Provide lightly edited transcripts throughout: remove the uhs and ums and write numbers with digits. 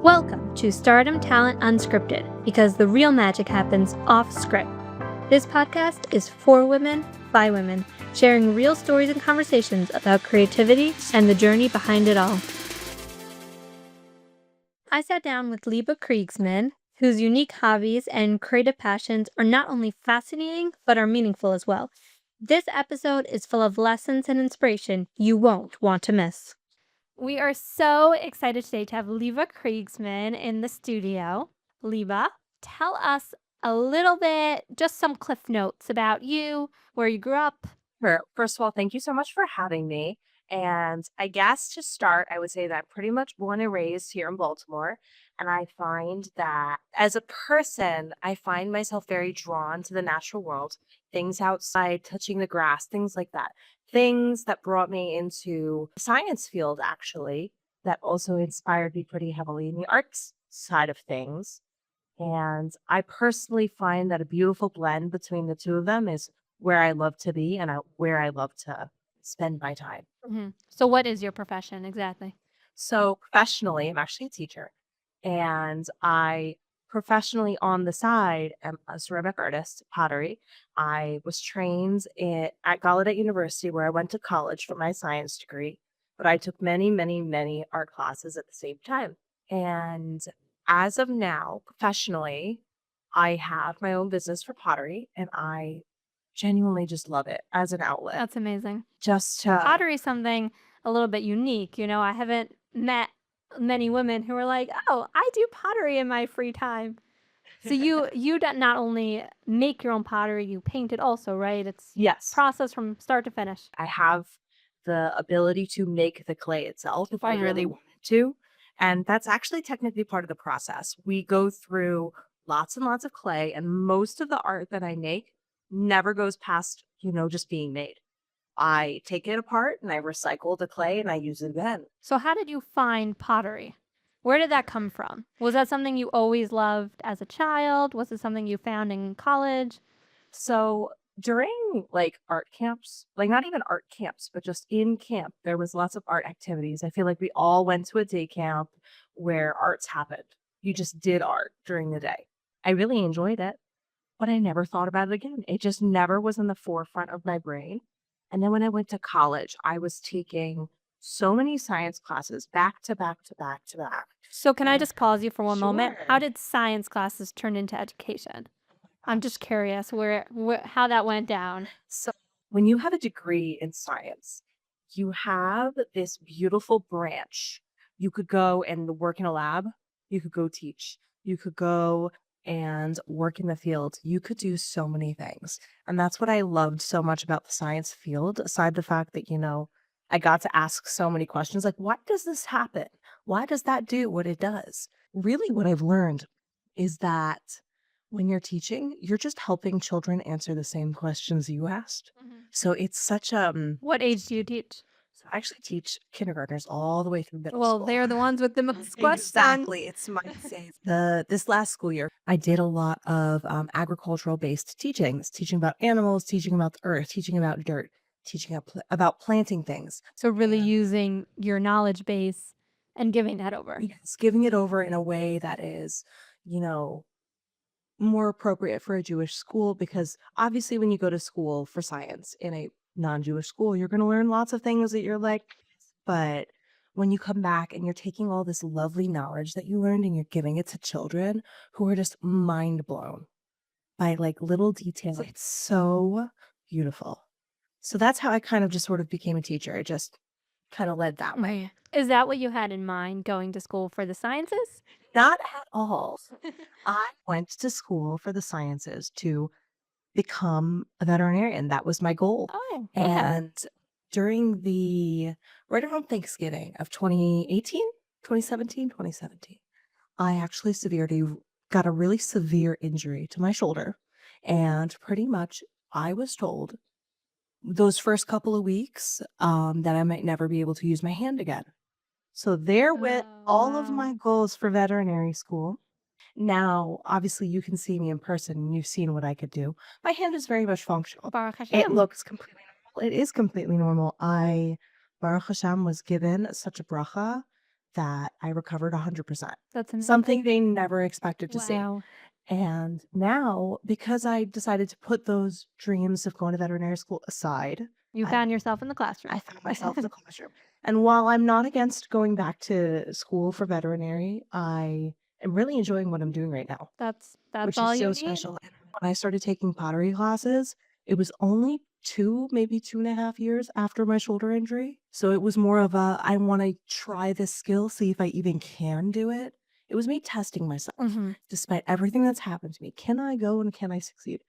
Welcome to Stardom Talent Unscripted, because the real magic happens off script. This podcast is for women, by women, sharing real stories and conversations about creativity and the journey behind it all. I sat down with Leeba Krigsman, whose unique hobbies and creative passions are not only fascinating, but are meaningful as well. This episode is full of lessons and inspiration you won't want to miss. We are so excited today to have Leeba Krigsman in the studio. Leeba, tell us a little bit, just some cliff notes about you, where you grew up. Sure. First of all, thank you so much for having me. And I guess to start, I would say that I'm pretty much born and raised here in Baltimore. And I find that as a person, I find myself very drawn to the natural world, things outside, touching the grass, things like that. Things that brought me into the science field, actually, that also inspired me pretty heavily in the arts side of things. And I personally find that a beautiful blend between the two of them is where I love to be and where I love to spend my time. So what is your profession exactly? So professionally, I'm actually a teacher, and I professionally on the side am a ceramic artist, pottery. I was trained at Gallaudet University, where I went to college for my science degree, but I took many, many, many art classes at the same time. And as of now, professionally, I have my own business for pottery, and I genuinely just love it as an outlet. That's amazing. Just to Pottery is something a little bit unique. You know, I haven't met many women who are like, oh, I do pottery in my free time. So you not only make your own pottery, you paint it also, right? It's yes, process from start to finish. I have the ability to make the clay itself if I really Wow. wanted to. And that's actually technically part of the process. We go through lots and lots of clay, and most of the art that I make never goes past, just being made. I take it apart and I recycle the clay and I use it again. So how did you find pottery? Where did that come from? Was that something you always loved as a child? Was it something you found in college? So during like art camps, like not even art camps, but just in camp, there was lots of art activities. I feel like we all went to a day camp where arts happened. You just did art during the day. I really enjoyed it, but I never thought about it again. It just never was in the forefront of my brain. And then when I went to college, I was taking so many science classes back to back to back to back. So can I just pause you for one moment? Sure. How did science classes turn into education? I'm just curious how that went down. So when you have a degree in science, you have this beautiful branch. You could go and work in a lab. You could go teach. You could go and work in the field. You could do so many things. And that's what I loved so much about the science field, aside the fact that, I got to ask so many questions like, why does this happen? Why does that do what it does? Really, what I've learned is that when you're teaching, you're just helping children answer the same questions you asked. So it's such What age do you teach? so I actually teach kindergartners all the way through middle Well, school. they're the ones with the most questions. Exactly. It's my this last school year, I did a lot of agricultural based teachings, teaching about animals, teaching about the earth, teaching about dirt, teaching about planting things. So really using your knowledge base and giving that over. Yes, giving it over in a way that is, more appropriate for a Jewish school, because obviously when you go to school for science in a non-Jewish school, you're going to learn lots of things that you're like, but when you come back and you're taking all this lovely knowledge that you learned and you're giving it to children who are just mind blown by like little details, it's so beautiful. So that's how I kind of just sort of became a teacher. It just kind of led that way. Is that what you had in mind going to school for the sciences? Not at all. I went to school for the sciences to become a veterinarian. That was my goal. Oh, And during right around Thanksgiving of 2018, 2017, I actually got a really severe injury to my shoulder. And pretty much I was told those first couple of weeks that I might never be able to use my hand again. So there went all of my goals for veterinary school. Now, obviously, you can see me in person and you've seen what I could do. My hand is very much functional. Baruch It Hashem. looks completely normal. It is completely normal. Baruch Hashem, was given such a bracha that I recovered 100%. That's Something amazing. they never expected to see. Wow. And now, because I decided to put those dreams of going to veterinary school aside, You I found yourself in the I classroom. found myself in the classroom. And while I'm not against going back to school for veterinary, I am really enjoying what I'm doing right now, That's which is all you so need? special. And when I started taking pottery classes, it was only 2, maybe 2.5 years after my shoulder injury. So it was more of a, I want to try this skill, see if I even can do it. It was me testing myself, Mhm. despite everything that's happened to me. Can I go and can I succeed?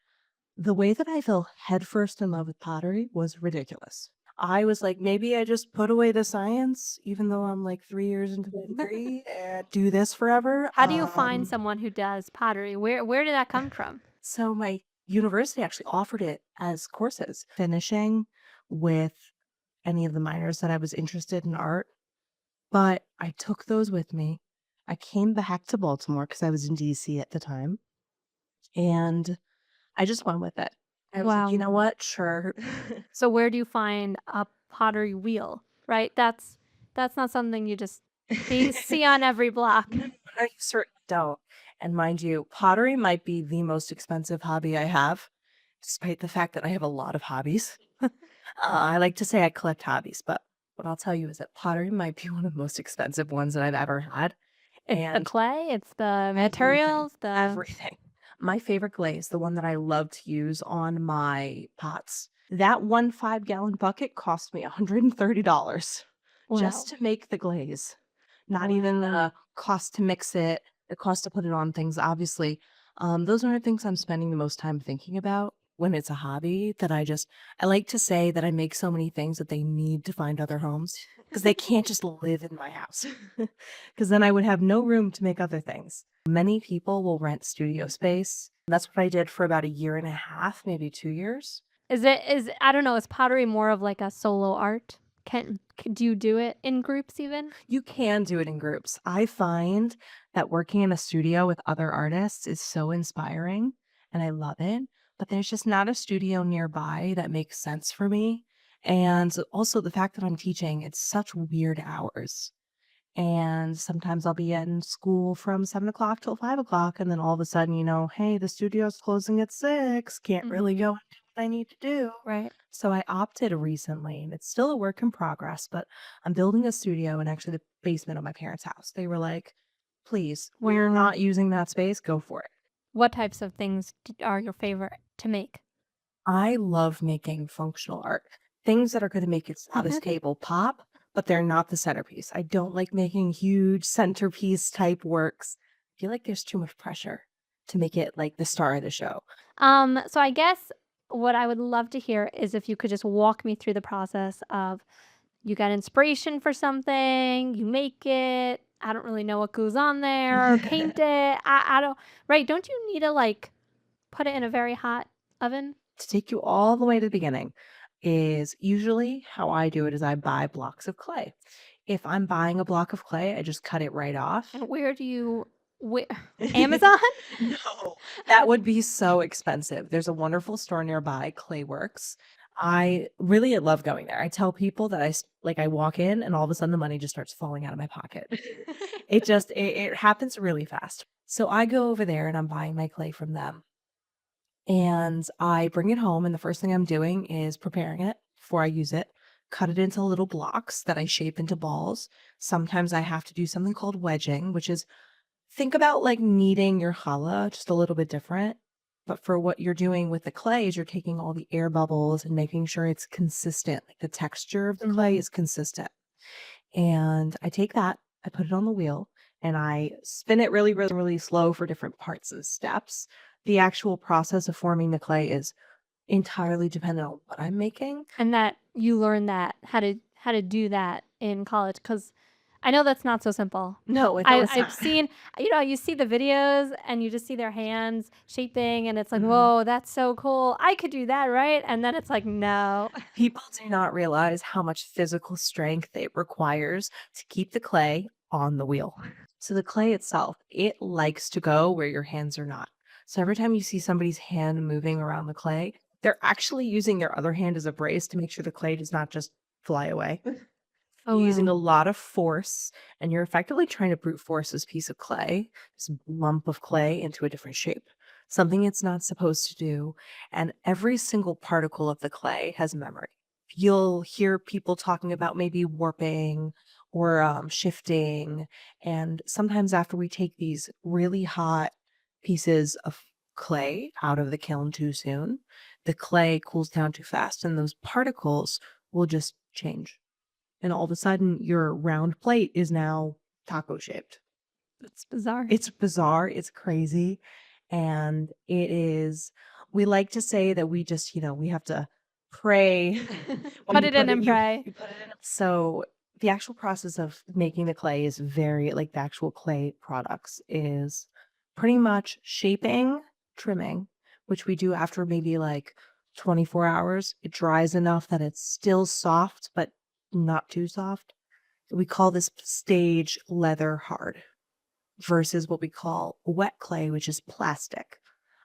The way that I fell headfirst in love with pottery was ridiculous. I was like, maybe I just put away the science, even though I'm like 3 years into the degree, and do this forever. How do you find someone who does pottery? Where did that come from? So my university actually offered it as courses, finishing with any of the minors that I was interested in art. But I took those with me. I came back to Baltimore because I was in DC at the time, and I just went with it. I was like, you Wow. know what? Sure. So where do you find a pottery wheel, right? That's not something you just see on every block. No, I certainly don't. And mind you, pottery might be the most expensive hobby I have, despite the fact that I have a lot of hobbies. I like to say I collect hobbies, but what I'll tell you is that pottery might be one of the most expensive ones that I've ever had. It's the And clay, it's the everything, materials, the everything. My favorite glaze, the one that I love to use on my pots, that one 5-gallon bucket cost me $130 wow. just to make the glaze. Not even the cost to mix it, the cost to put it on things, obviously. Those aren't things I'm spending the most time thinking about when it's a hobby that I like to say that I make so many things that they need to find other homes because they can't just live in my house because then I would have no room to make other things. Many people will rent studio space. That's what I did for about a year and a half, maybe 2 years. Is I don't know, is pottery more of like a solo art? Do you do it in groups even? You can do it in groups. I find that working in a studio with other artists is so inspiring and I love it, but there's just not a studio nearby that makes sense for me. And also the fact that I'm teaching, it's such weird hours. And sometimes I'll be in school from 7 o'clock till 5 o'clock. And then all of a sudden, hey, the studio's closing at 6. Can't really Mhm. go and do what I need to do. Right. So I opted recently, and it's still a work in progress, but I'm building a studio in actually the basement of my parents' house. They were like, please, we're Wow. not using that space. Go for it. What types of things are your favorite to make? I love making functional art, things that are going to make your this table pop, but they're not the centerpiece. I don't like making huge centerpiece type works. I feel like there's too much pressure to make it like the star of the show. So I guess what I would love to hear is if you could just walk me through the process of you got inspiration for something, you make it. I don't really know what goes on there, or paint it. I don't, right? Don't you need to like put it in a very hot oven? To take you all the way to the beginning is usually how I do it is I buy blocks of clay. If I'm buying a block of clay, I just cut it right off. And where do you, where, Amazon? No, that would be so expensive. There's a wonderful store nearby, Clayworks. I really love going there. I tell people that I walk in and all of a sudden the money just starts falling out of my pocket. It happens really fast. So I go over there and I'm buying my clay from them. And I bring it home, and the first thing I'm doing is preparing it before I use it, cut it into little blocks that I shape into balls. Sometimes I have to do something called wedging, which is think about like kneading your challah, just a little bit different. But for what you're doing with the clay is you're taking all the air bubbles and making sure it's consistent, like the texture of the clay Mhm. is consistent. And I take that, I put it on the wheel, and I spin it really, really, really slow for different parts and steps. The actual process of forming the clay is entirely dependent on what I'm making. And that you learn that how to do that in college because I know that's not so simple. No, no, it's I've not. seen, you see the videos and you just see their hands shaping and it's like, Mhm. whoa, that's so cool. I could do that, right? And then it's like, no. People do not realize how much physical strength it requires to keep the clay on the wheel. So the clay itself, it likes to go where your hands are not. So every time you see somebody's hand moving around the clay, they're actually using their other hand as a brace to make sure the clay does not just fly away. Oh, You're using wow. a lot of force, and you're effectively trying to brute force this piece of clay, this lump of clay, into a different shape, something it's not supposed to do. And every single particle of the clay has memory. You'll hear people talking about maybe warping or shifting. And sometimes after we take these really hot pieces of clay out of the kiln too soon, the clay cools down too fast, and those particles will just change. And all of a sudden, your round plate is now taco shaped. That's bizarre. It's bizarre, it's crazy, and it is we like to say that we just, we have to pray when Put you it in put it and pray. you put it in. So, the actual process of making the clay is very like, the actual clay products is pretty much shaping, trimming, which we do after maybe, like, 24 hours. It dries enough that it's still soft, but not too soft. We call this stage leather hard versus what we call wet clay, which is plastic.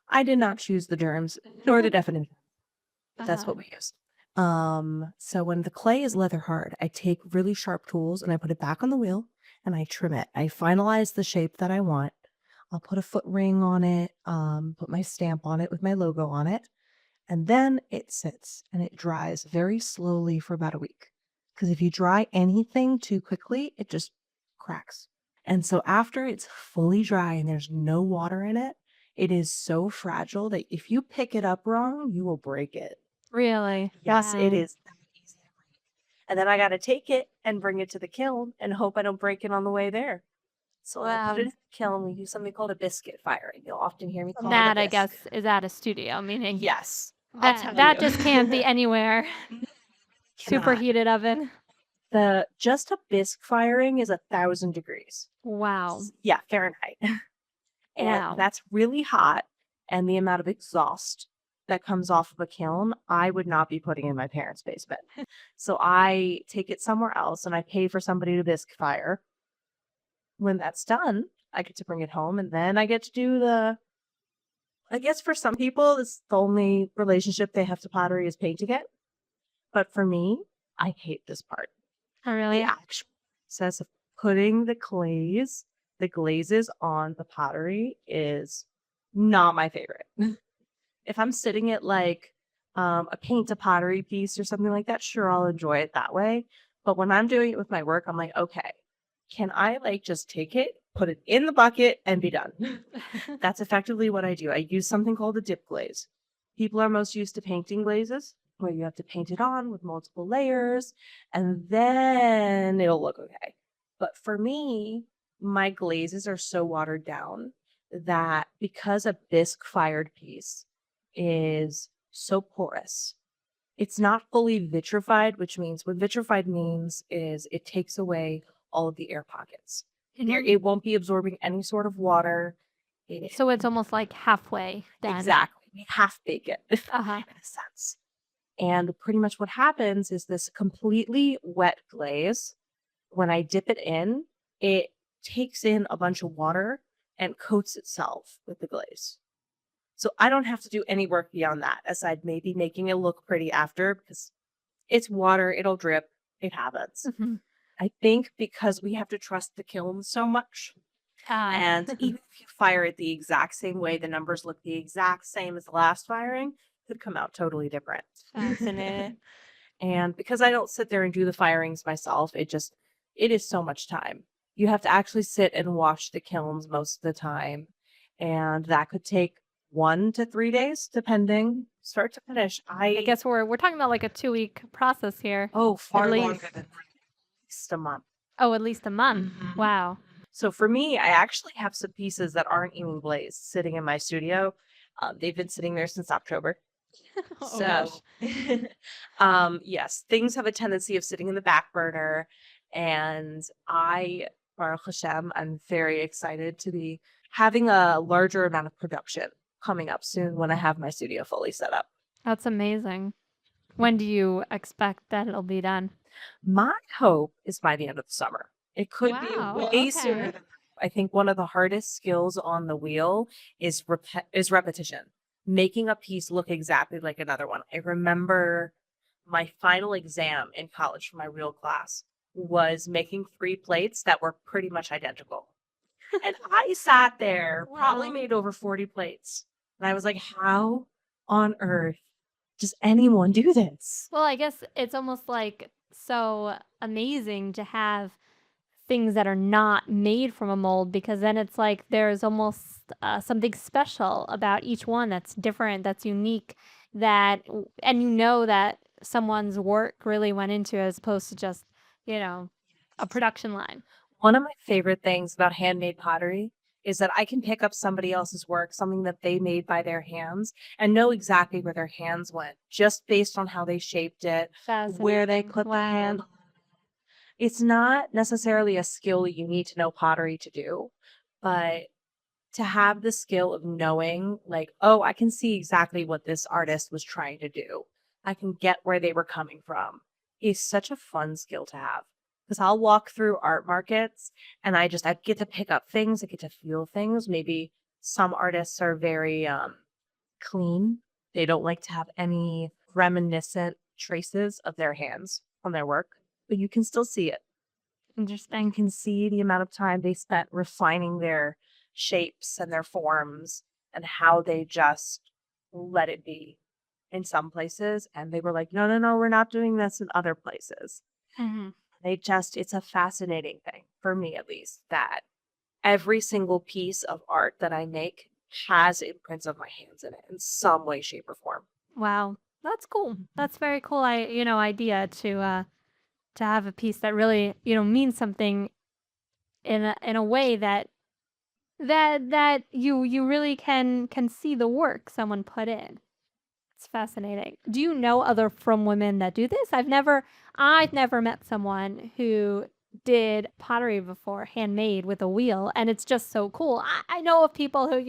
I did not choose the terms nor the definition, but that's what we use. So when the clay is leather hard, I take really sharp tools and I put it back on the wheel and I trim it. I finalize the shape that I want. I'll put a foot ring on it, put my stamp on it with my logo on it, and then it sits and it dries very slowly for about a week. Because if you dry anything too quickly, it just cracks. And so after it's fully dry and there's no water in it, it is so fragile that if you pick it up wrong, you will break it. Really? Yes, it Wow. is that easy to break. And then I got to take it and bring it to the kiln and hope I don't break it on the way there. So I put it in the kiln. We use something called a biscuit firing. You'll often hear me call it a That, I biscuit. guess, is at a studio, meaning Yes, I'll tell that you. just can't be anywhere. Cannot. Superheated oven. The just a bisque firing is 1,000 degrees. Wow. Yeah, Fahrenheit. And Wow. that's really hot. And the amount of exhaust that comes off of a kiln, I would not be putting in my parents' basement. So I take it somewhere else and I pay for somebody to bisque fire. When that's done, I get to bring it home and then I get to do I guess for some people, it's the only relationship they have to pottery is painting it. But for me, I hate this part. Oh, The really? actual process of putting the glazes on the pottery is not my favorite. If I'm sitting at like a paint a pottery piece or something like that, sure, I'll enjoy it that way. But when I'm doing it with my work, I'm like, okay, can I like just take it, put it in the bucket, and be done? That's effectively what I do. I use something called a dip glaze. People are most used to painting glazes, where you have to paint it on with multiple layers, and then it'll look okay. But for me, my glazes are so watered down that because a bisque fired piece is so porous, it's not fully vitrified, which means what vitrified means is it takes away all of the air pockets. It won't be absorbing any sort of water. So it's almost like halfway done. Exactly. We half bake it, Uh-huh. in a sense. And pretty much what happens is this completely wet glaze, when I dip it in, it takes in a bunch of water and coats itself with the glaze. So I don't have to do any work beyond that, aside maybe making it look pretty after because it's water, it'll drip, it happens. Mhm. I think because we have to trust the kiln so much, and even if you fire it the exact same way, the numbers look the exact same as the last firing, could come out totally different. Fascinating. And because I don't sit there and do the firings myself, it is so much time. You have to actually sit and watch the kilns most of the time. And that could take 1 to 3 days, depending, start to finish. I guess we're talking about like a 2-week process here. Far least. longer than at least a month. Oh, at least a month. Mhm. Wow. So for me, I actually have some pieces that aren't even glazed sitting in my studio. They've been sitting there since October. Oh, So, yes, things have a tendency of sitting in the back burner, and Baruch Hashem, I'm very excited to be having a larger amount of production coming up soon when I have my studio fully set up. That's amazing. When do you expect that it'll be done? My hope is by the end of the summer. It could be Wow, way sooner okay. than that. I think one of the hardest skills on the wheel is repetition. Making a piece look exactly like another one. I remember my final exam in college for my real class. was making 3 plates that were pretty much identical. And I sat there, probably Wow. made over 40 plates. And I was like, "How on earth does anyone do this?" Well, I guess it's almost like so amazing to have things that are not made from a mold because then it's like there's almost something special about each one that's different, that's unique, that, and you know that someone's work really went into it as opposed to just, you know, a production line. One of my favorite things about handmade pottery is that I can pick up somebody else's work, something that they made by their hands, and know exactly where their hands went just based on how they shaped it, where they Fascinating. put the Wow. hand. It's not necessarily a skill you need to know pottery to do, but to have the skill of knowing, like, oh, I can see exactly what this artist was trying to do. I can get where they were coming from is such a fun skill to have. Because I'll walk through art markets and I get to pick up things, I get to feel things. Maybe some artists are very clean. They don't like to have any reminiscent traces of their hands on their work, but you can still see it. You Interesting. can see the amount of time they spent refining their shapes and their forms and how they just let it be in some places. And they were like, no, no, no, we're not doing this in other places. Hmm. It's a fascinating thing for me, at least, that every single piece of art that I make has imprints of my hands in it in some way, shape, or form. Wow, that's cool. Mhm. That's very cool. Idea to have a piece that really means something in a way that you really can see the work someone put in. It's fascinating. Do you know other from women that do this? I've never met someone who did pottery before, handmade with a wheel, and it's just so cool. I know of people who,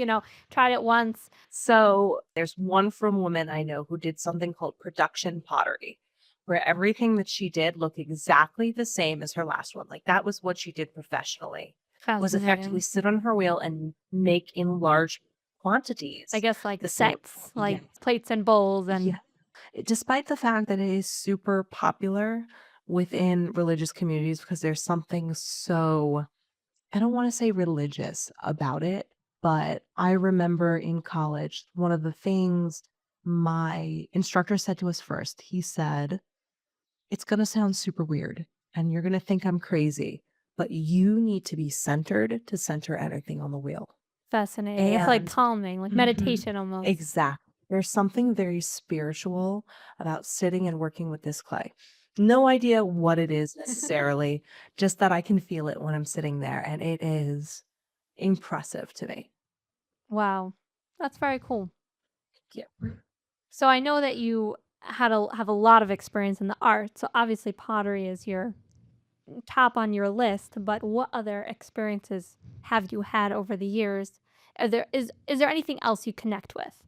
tried it once. So there's one from woman I know who did something called production pottery, where everything that she did looked exactly the same as her last one. Like that was what she did professionally, was effectively Fascinating. sit on her wheel and make in large I quantities guess like the same. sets, Yeah. like plates and bowls and Yeah. Despite the fact that it is super popular within religious communities because there's something so, I don't want to say religious about it, but I remember in college, one of the things my instructor said to us first, he said, it's going to sound super weird and you're going to think I'm crazy, but you need to be centered to center everything on the wheel. fascinating. It's like And calming, like Mhm. meditation almost. Exactly. There's something very spiritual about sitting and working with this clay. No idea what it is necessarily, just that I can feel it when I'm sitting there, and it is impressive to me. Wow. That's very cool. Yeah. So I know that you have a lot of experience in the arts. So obviously pottery is your top on your list, but what other experiences have you had over the years? Is there anything else you connect with?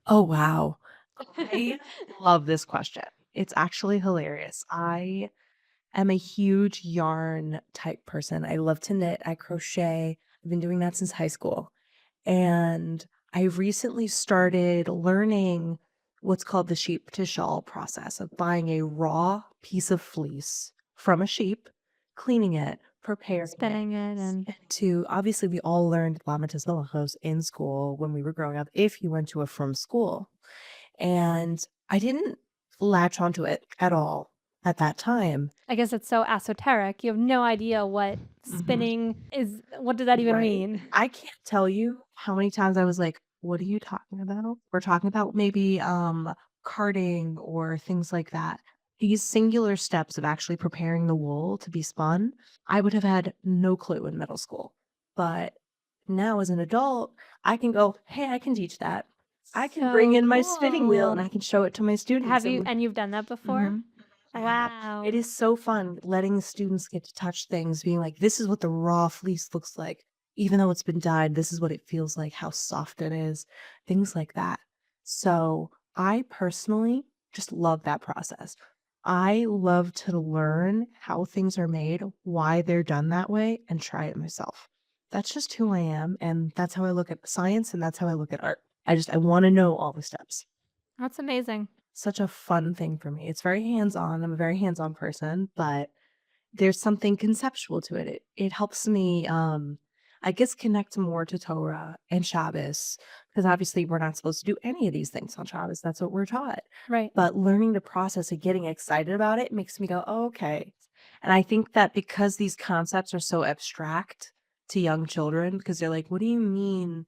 Oh, wow. I love this question. It's actually hilarious. I am a huge yarn type person. I love to knit, I crochet. I've been doing that since high school. And I recently started learning what's called the sheep to shawl process of buying a raw piece of fleece from a sheep, cleaning it, preparing it. Spinning it and And to obviously, we all learned lamentis mellifluous in school when we were growing up, if you went to a from school. And I didn't latch onto it at all at that time. I guess it's so esoteric. You have no idea what Mhm. spinning is. What does that even Right. mean? I can't tell you how many times I was like, "What are you talking about?" We're talking about maybe, carding or things like that. These singular steps of actually preparing the wool to be spun, I would have had no clue in middle school. But now as an adult, I can go, "Hey, I can teach that." I can bring So in my spinning wheel and cool. I can show it to my students And you've done that before? Mhm. I have. It Wow. is so fun letting the students get to touch things, being like, "This is what the raw fleece looks like. Even though it's been dyed, this is what it feels like, how soft it is," things like that. So, I personally just love that process. I love to learn how things are made, why they're done that way, and try it myself. That's just who I am, and that's how I look at science, and that's how I look at art. I wanna know all the steps. That's amazing. Such a fun thing for me. It's very hands-on. I'm a very hands-on person, but there's something conceptual to it. It helps me, I guess, connect more to Torah and Shabbos, because obviously we're not supposed to do any of these things on Shabbos. That's what we're taught. Right. But learning the process and getting excited about it makes me go, oh, okay. And I think that because these concepts are so abstract to young children, because they're like, what do you mean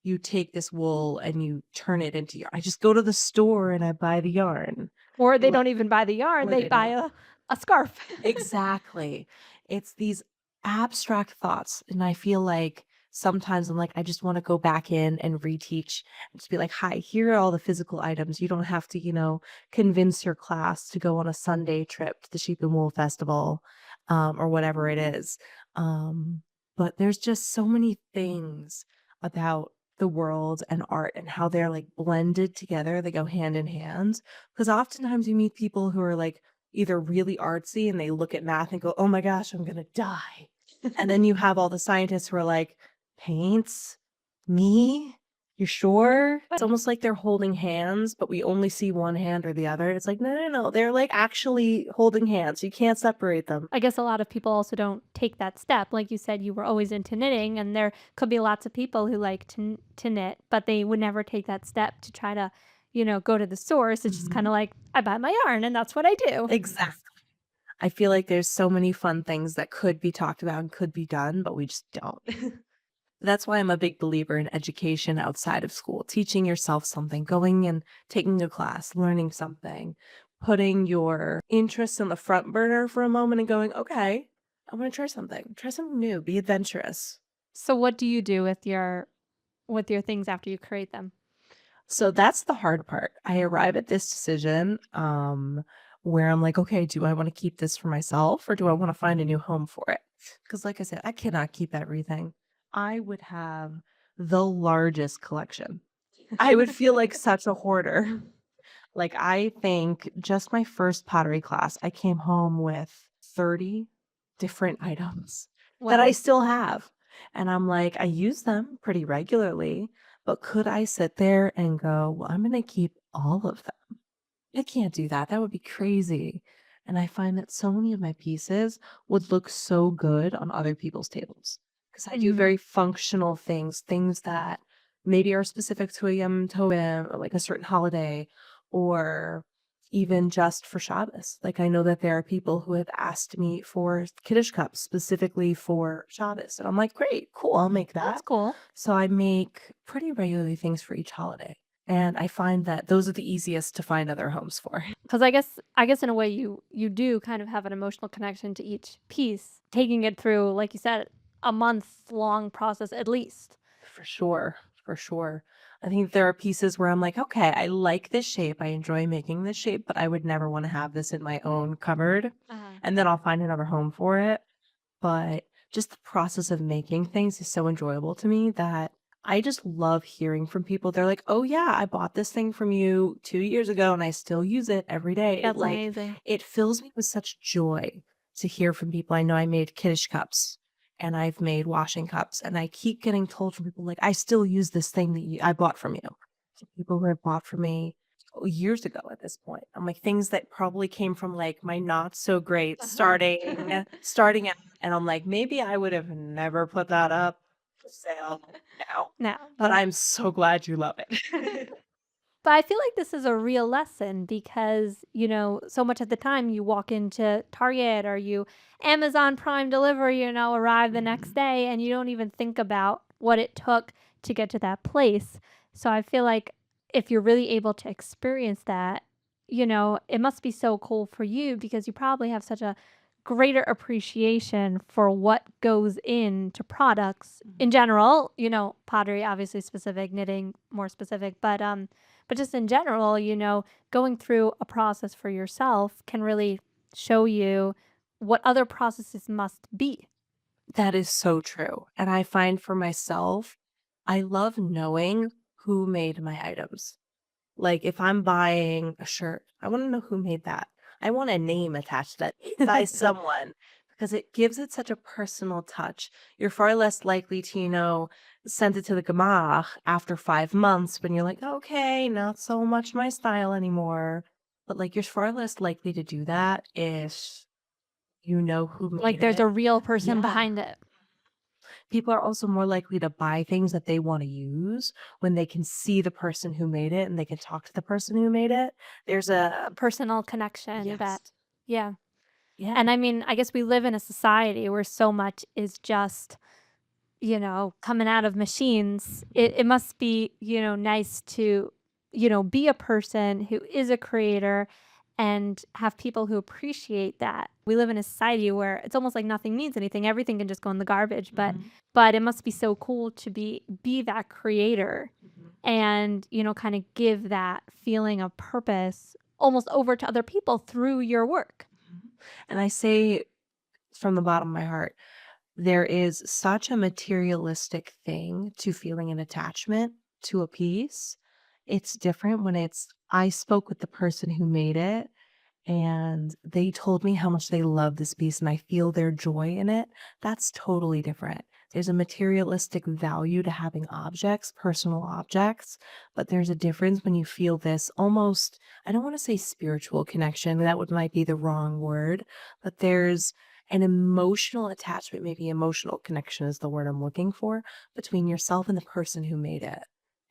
you take this wool and you turn it into yarn? I just go to the store and I buy the yarn. Or they Like, don't even buy the yarn, or they they buy don't. a scarf. Exactly. It's these abstract thoughts, and I feel like sometimes I'm like, I just wanna go back in and reteach and just be like, "Hi, here are all the physical items. You don't have to, convince your class to go on a Sunday trip to the Sheep and Wool Festival," or whatever it is. Um, but there's just so many things about the world and art and how they're, like, blended together, they go hand in hand. Because oftentimes you meet people who are, like, either really artsy and they look at math and go, "Oh my gosh, I'm gonna die." And then you have all the scientists who are like, "Paints? Me? You sure?" It's almost like they're holding hands, but we only see one hand or the other. It's like, "No, no, no, they're, like, actually holding hands. You can't separate them." I guess a lot of people also don't take that step. Like you said, you were always into knitting, and there could be lots of people who like to knit, but they would never take that step to try to, go to the source. It's just kind Mhm. of like I buy my yarn, and that's what I do. Exactly. I feel like there's so many fun things that could be talked about and could be done, but we just don't. That's why I'm a big believer in education outside of school, teaching yourself something, going and taking a class, learning something, putting your interests on the front burner for a moment and going, okay, I want to try something new, be adventurous. So, what do you do with your things after you create them? So that's the hard part. I arrive at this decision where I'm like, okay, do I want to keep this for myself or do I want to find a new home for it? Because, like I said, I cannot keep everything. I would have the largest collection. I would feel like such a hoarder. Like, I think just my first pottery class, I came home with 30 different items that I Wow. still have. And I'm like, I use them pretty regularly, but could I sit there and go, well, I'm going to keep all of them? I can't do that. That would be crazy. And I find that so many of my pieces would look so good on other people's tables because I do Mm. very functional things, things that maybe are specific to a Yom Tovim or like a certain holiday or even just for Shabbos. Like I know that there are people who have asked me for Kiddush cups specifically for Shabbos. And I'm like, great, cool, I'll make That's that. cool. So I make pretty regularly things for each holiday. And I find that those are the easiest to find other homes for. Because I guess in a way you do kind of have an emotional connection to each piece, taking it through, like you said, a month-long process at least. For sure, for sure. I think there are pieces where I'm like, okay, I like this shape. I enjoy making this shape, but I would never want to have this in my own cupboard. Uh-huh. And then I'll find another home for it. But just the process of making things is so enjoyable to me that I just love hearing from people. They're like, "Oh yeah, I bought this thing from you 2 years ago and I still use it every day." That's amazing. It fills me with such joy to hear from people. I know I made Kiddush cups and I've made washing cups and I keep getting told from people like, "I still use this thing that I bought from you." So people who have bought from me years ago at this point. I'm like things that probably came from like my not so great starting out, and I'm like, maybe I would have never put that up for sale now, Now, but but I'm so glad you love it. But I feel like this is a real lesson because, so much of the time you walk into Target or you Amazon Prime delivery, arrive the next Mhm. day and you don't even think about what it took to get to that place. So I feel like if you're really able to experience that, it must be so cool for you because you probably have such a greater appreciation for what goes into products in Mhm. general, pottery obviously specific, knitting more specific, but just in general, going through a process for yourself can really show you what other processes must be. That is so true, and I find for myself, I love knowing who made my items. Like, if I'm buying a shirt, I wanna know who made that. I want a name attached to that by someone because it gives it such a personal touch. You're far less likely to, send it to the gemach after 5 months when you're like, "Okay, not so much my style anymore." But, like, you're far less likely to do that if you know who made Like there's it. a real person Yeah. behind it. People are also more likely to buy things that they want to use when they can see the person who made it and they can talk to the person who made it. There's a Personal connection yes. that, yeah. Yeah. And I mean, I guess we live in a society where so much is just, coming out of machines. It must be, nice to, be a person who is a creator and have people who appreciate that. We live in a society where it's almost like nothing means anything. Everything can just go in the garbage. But it must be so cool to be that creator and, kind of give that feeling of purpose almost over to other people through your work. And I say from the bottom of my heart, there is such a materialistic thing to feeling an attachment to a piece. It's different when I spoke with the person who made it and they told me how much they love this piece and I feel their joy in it. That's totally different. There's a materialistic value to having objects, personal objects, but there's a difference when you feel this almost, I don't want to say spiritual connection, might be the wrong word, but there's an emotional attachment, maybe emotional connection is the word I'm looking for, between yourself and the person who made it.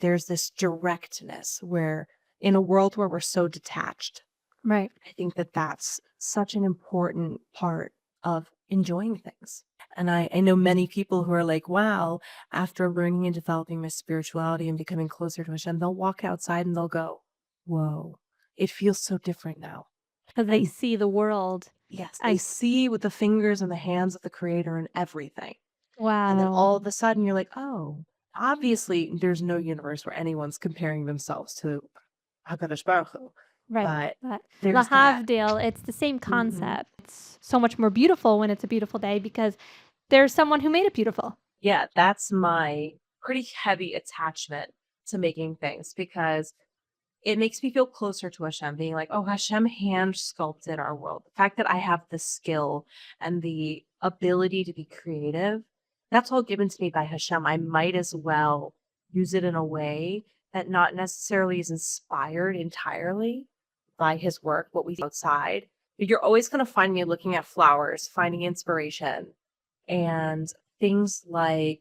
There's this directness where in a world where we're so detached, Right. I think that that's such an important part of enjoying things. And I know many people who are like, wow, after learning and developing my spirituality and becoming closer to Hashem, they'll walk outside and they'll go, whoa, it feels so different now. Because they see the world. Yes, they see with the fingers and the hands of the creator and everything. And then Wow. all of a sudden you're like, oh, obviously there's no universe where anyone's comparing themselves to HaKadosh Baruch Hu. Right. But There's there's that. Lahavdil, it's the same concept. It's so much more beautiful when it's a beautiful day because there's someone who made it beautiful. Yeah, that's my pretty heavy attachment to making things because it makes me feel closer to Hashem, being like, oh, Hashem hand sculpted our world. The fact that I have the skill and the ability to be creative, that's all given to me by Hashem. I might as well use it in a way that not necessarily is inspired entirely by his work, what we see outside. But you're always going to find me looking at flowers, finding inspiration, and things like.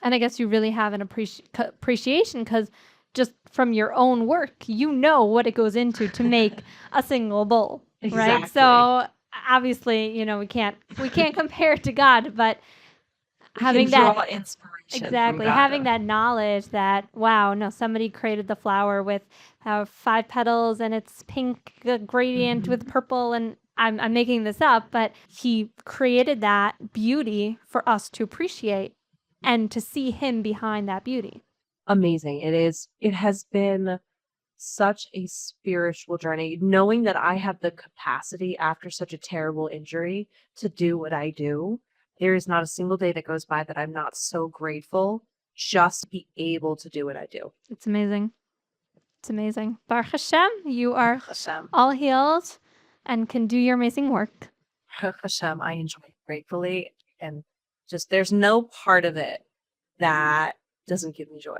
And I guess you really have an appreciation because just from your own work, you know what it goes into to make a single bowl, right? Exactly. So obviously, we can't compare it to God, but having that inspiration exactly having that knowledge that wow, no, somebody created the flower with 5 petals and it's pink gradient with purple, and I'm making this up, but he created that beauty for us to appreciate and to see him behind that beauty. Amazing. It has been such a spiritual journey, knowing that I have the capacity after such a terrible injury to do what I do. There is not a single day that goes by that I'm not so grateful just to be able to do what I do. It's amazing. It's amazing. Baruch Hashem, you are Hashem. all healed and can do your amazing work. Baruch Hashem, I enjoy it gratefully, and just there's no part of it that doesn't give me joy,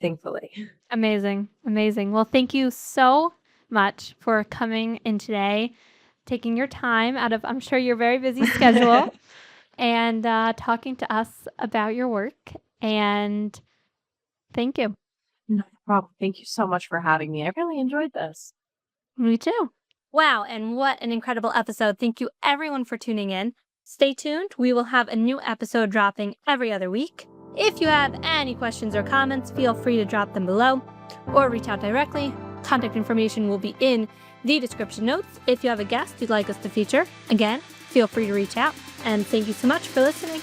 thankfully. Amazing. Amazing. Well, thank you so much for coming in today, taking your time out of, I'm sure, your very busy schedule and talking to us about your work. And thank you. No problem. Thank you so much for having me. I really enjoyed this. Me too. Wow, and what an incredible episode. Thank you everyone for tuning in. Stay tuned. We will have a new episode dropping every other week. If you have any questions or comments, feel free to drop them below or reach out directly. Contact information will be in the description notes. If you have a guest you'd like us to feature, again, feel free to reach out. And thank you so much for listening.